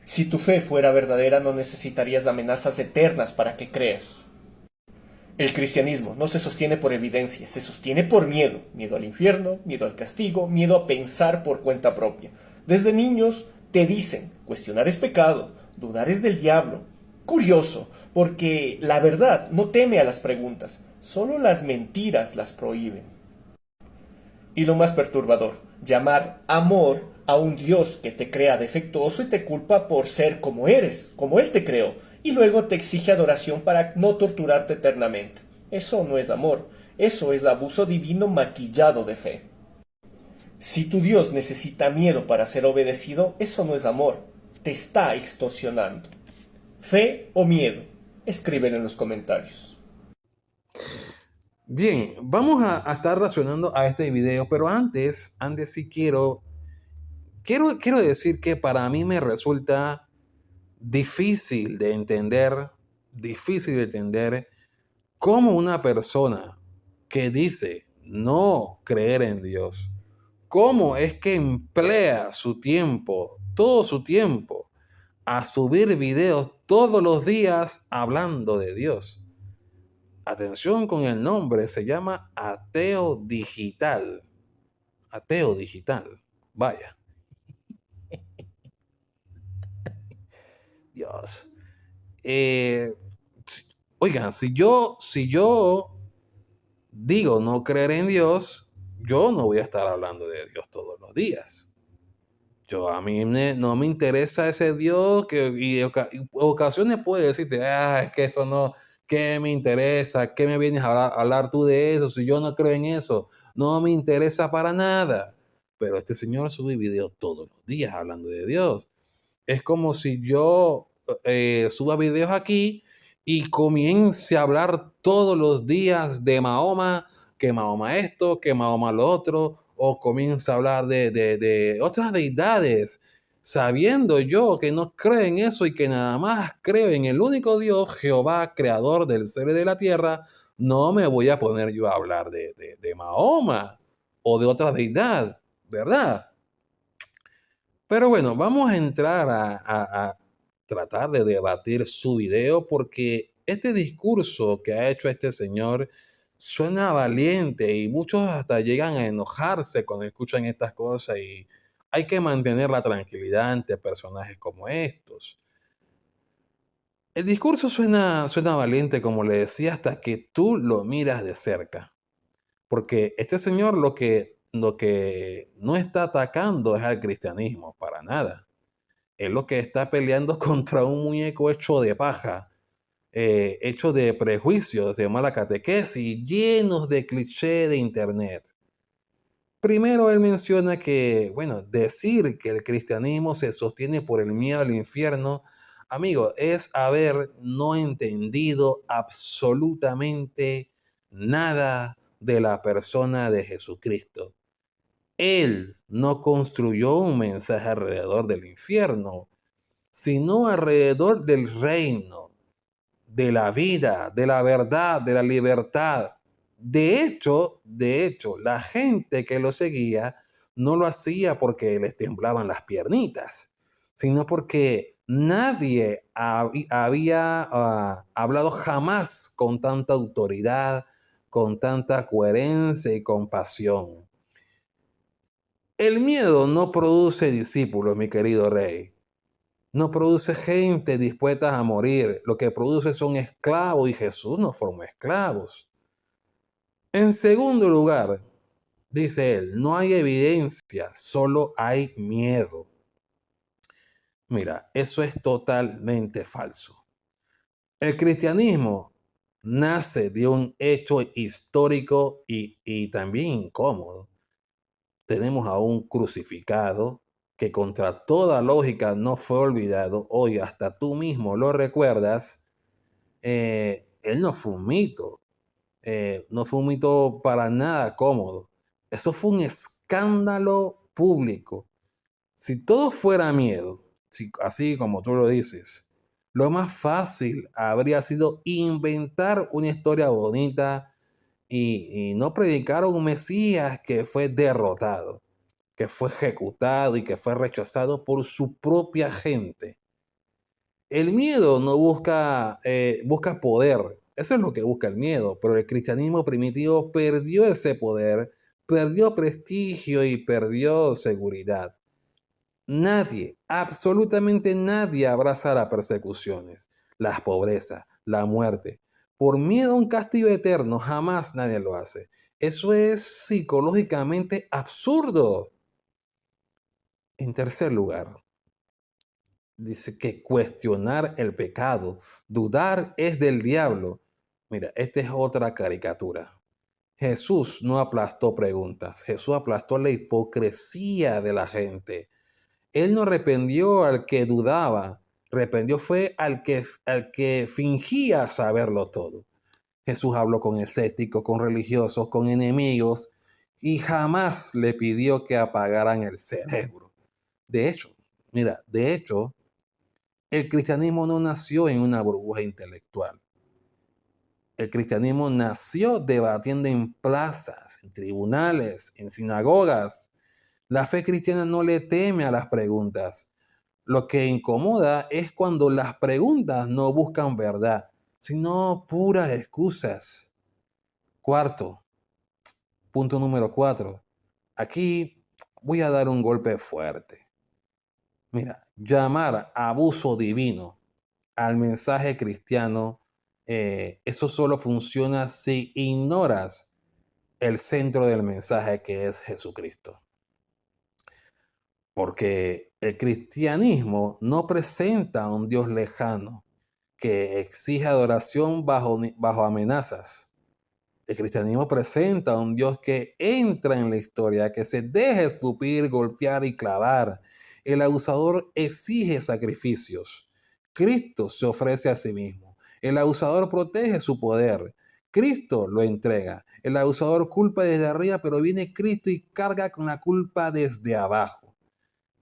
Si tu fe fuera verdadera, no necesitarías amenazas eternas para que creas. El cristianismo no se sostiene por evidencia, se sostiene por miedo. Miedo al infierno, miedo al castigo, miedo a pensar por cuenta propia. Desde niños te dicen, cuestionar es pecado, dudar es del diablo. Curioso, porque la verdad no teme a las preguntas, solo las mentiras las prohíben. Y lo más perturbador, llamar amor a un Dios que te crea defectuoso y te culpa por ser como eres, como Él te creó, y luego te exige adoración para no torturarte eternamente. Eso no es amor, eso es abuso divino maquillado de fe. Si tu Dios necesita miedo para ser obedecido, eso no es amor, te está extorsionando. ¿Fe o miedo? Escríbelo en los comentarios. Bien, vamos a estar reaccionando a este video, pero antes sí quiero decir que para mí me resulta difícil de entender, difícil de entender cómo una persona que dice no creer en Dios, cómo es que emplea su tiempo, todo su tiempo, a subir videos todos los días hablando de Dios. Atención con el nombre, se llama ateo digital. Ateo digital. Vaya, Dios. Eh, Oigan, si yo digo no creer en Dios, yo no voy a estar hablando de Dios todos los días. A mí no me interesa ese Dios y ocasiones puede decirte, es que eso no, ¿qué me interesa? ¿Qué me vienes a hablar tú de eso? Si yo no creo en eso, no me interesa para nada. Pero este señor sube videos todos los días hablando de Dios. Es como si yo suba videos aquí y comience a hablar todos los días de Mahoma, que Mahoma esto, que Mahoma lo otro, o comienza a hablar de otras deidades, sabiendo yo que no creo en eso y que nada más creo en el único Dios, Jehová, creador del cielo y de la tierra. No me voy a poner yo a hablar de Mahoma o de otra deidad, ¿verdad? Pero bueno, vamos a entrar a tratar de debatir su video porque este discurso que ha hecho este señor suena valiente y muchos hasta llegan a enojarse cuando escuchan estas cosas y hay que mantener la tranquilidad ante personajes como estos. El discurso suena valiente, como le decía, hasta que tú lo miras de cerca. Porque este señor lo que no está atacando es al cristianismo, para nada. Es lo que está peleando contra un muñeco hecho de paja, hecho de prejuicios, de mala catequesis, llenos de cliché de internet. Primero él menciona que, bueno, decir que el cristianismo se sostiene por el miedo al infierno, amigo, es haber no entendido absolutamente nada de la persona de Jesucristo. Él no construyó un mensaje alrededor del infierno, sino alrededor del reino, de la vida, de la verdad, de la libertad. De hecho, la gente que lo seguía no lo hacía porque les temblaban las piernitas, sino porque nadie había hablado jamás con tanta autoridad, con tanta coherencia y compasión. El miedo no produce discípulos, mi querido rey. No produce gente dispuesta a morir. Lo que produce son esclavos y Jesús no formó esclavos. En segundo lugar, dice él, no hay evidencia, solo hay miedo. Mira, eso es totalmente falso. El cristianismo nace de un hecho histórico y también incómodo. Tenemos a un crucificado que contra toda lógica no fue olvidado. Hoy hasta tú mismo lo recuerdas. Él no fue un mito. No fue un mito para nada cómodo. Eso fue un escándalo público. Si todo fuera miedo, así como tú lo dices, lo más fácil habría sido inventar una historia bonita y no predicar a un Mesías que fue derrotado, que fue ejecutado y que fue rechazado por su propia gente. El miedo no busca poder. Eso es lo que busca el miedo. Pero el cristianismo primitivo perdió ese poder, perdió prestigio y perdió seguridad. Nadie, absolutamente nadie abraza las persecuciones, las pobrezas, la muerte. Por miedo a un castigo eterno, jamás nadie lo hace. Eso es psicológicamente absurdo. En tercer lugar, dice que cuestionar el pecado, dudar es del diablo. Mira, esta es otra caricatura. Jesús no aplastó preguntas, Jesús aplastó la hipocresía de la gente. Él no reprendió al que dudaba, reprendió fue al que fingía saberlo todo. Jesús habló con escépticos, con religiosos, con enemigos y jamás le pidió que apagaran el cerebro. De hecho, mira, el cristianismo no nació en una burbuja intelectual. El cristianismo nació debatiendo en plazas, en tribunales, en sinagogas. La fe cristiana no le teme a las preguntas. Lo que incomoda es cuando las preguntas no buscan verdad, sino puras excusas. Cuarto, punto número 4. Aquí voy a dar un golpe fuerte. Mira, llamar abuso divino al mensaje cristiano, eso solo funciona si ignoras el centro del mensaje que es Jesucristo. Porque el cristianismo no presenta a un Dios lejano que exige adoración bajo amenazas. El cristianismo presenta a un Dios que entra en la historia, que se deja escupir, golpear y clavar. El abusador exige sacrificios. Cristo se ofrece a sí mismo. El abusador protege su poder. Cristo lo entrega. El abusador culpa desde arriba, pero viene Cristo y carga con la culpa desde abajo.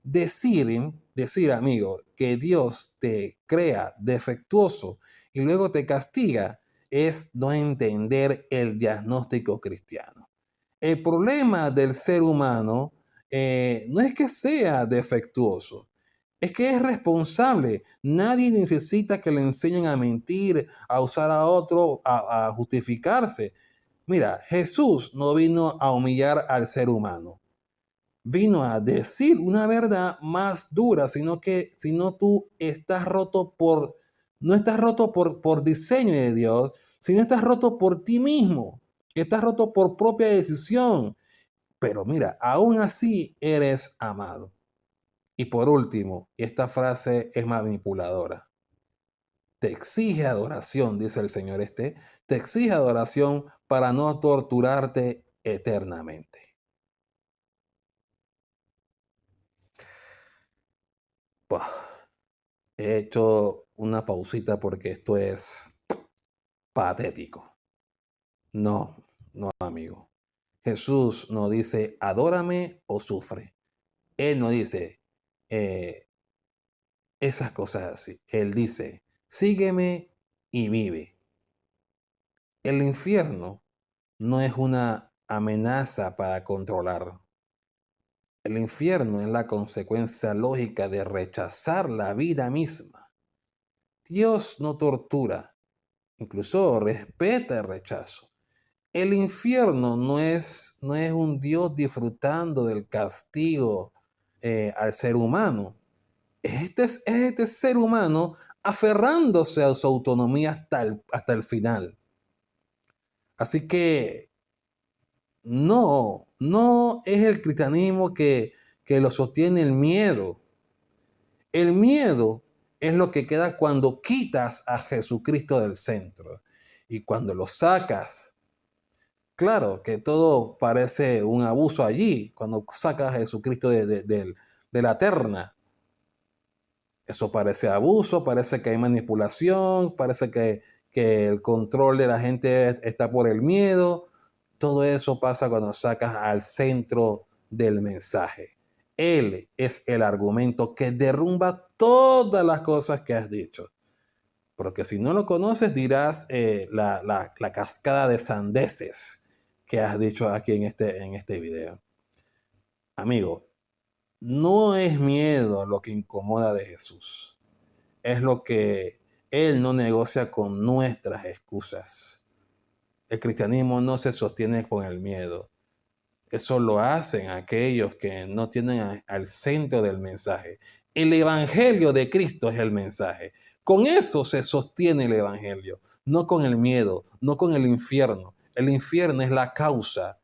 Decir, amigo, que Dios te crea defectuoso y luego te castiga es no entender el diagnóstico cristiano. El problema del ser humano no es que sea defectuoso, es que es responsable. Nadie necesita que le enseñen a mentir, a usar a otro, a justificarse. Mira, Jesús no vino a humillar al ser humano, vino a decir una verdad más dura, sino tú estás roto no estás roto por diseño de Dios, sino estás roto por ti mismo, estás roto por propia decisión. Pero mira, aún así eres amado. Y por último, esta frase es manipuladora. Te exige adoración, dice el Señor te exige adoración para no torturarte eternamente. Puah. He hecho una pausita porque esto es patético. No, no, amigo. Jesús no dice, adórame o sufre. Él no dice esas cosas así. Él dice, sígueme y vive. El infierno no es una amenaza para controlar. El infierno es la consecuencia lógica de rechazar la vida misma. Dios no tortura, incluso respeta el rechazo. El infierno no es un Dios disfrutando del castigo al ser humano. Es este ser humano aferrándose a su autonomía hasta el final. Así que no es el cristianismo que lo sostiene el miedo. El miedo es lo que queda cuando quitas a Jesucristo del centro. Y cuando lo sacas, claro que todo parece un abuso allí, cuando sacas a Jesucristo de la terna. Eso parece abuso, parece que hay manipulación, parece que el control de la gente está por el miedo. Todo eso pasa cuando sacas al centro del mensaje. Él es el argumento que derrumba todas las cosas que has dicho. Porque si no lo conoces dirás la cascada de sandeces que has dicho aquí en este video. Amigo, no es miedo lo que incomoda de Jesús. es lo que Él no negocia con nuestras excusas. El cristianismo no se sostiene con el miedo. Eso lo hacen aquellos que no tienen al centro del mensaje. El evangelio de Cristo es el mensaje. Con eso se sostiene el evangelio, no con el miedo, no con el infierno. El infierno es la causa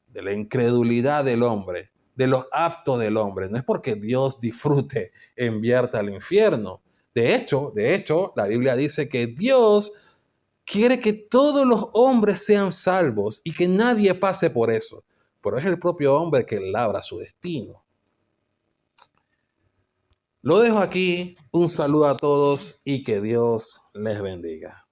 de la incredulidad del hombre, de los actos del hombre. No es porque Dios disfrute enviarte al infierno. De hecho, la Biblia dice que Dios quiere que todos los hombres sean salvos y que nadie pase por eso. Pero es el propio hombre que labra su destino. Lo dejo aquí. Un saludo a todos y que Dios les bendiga.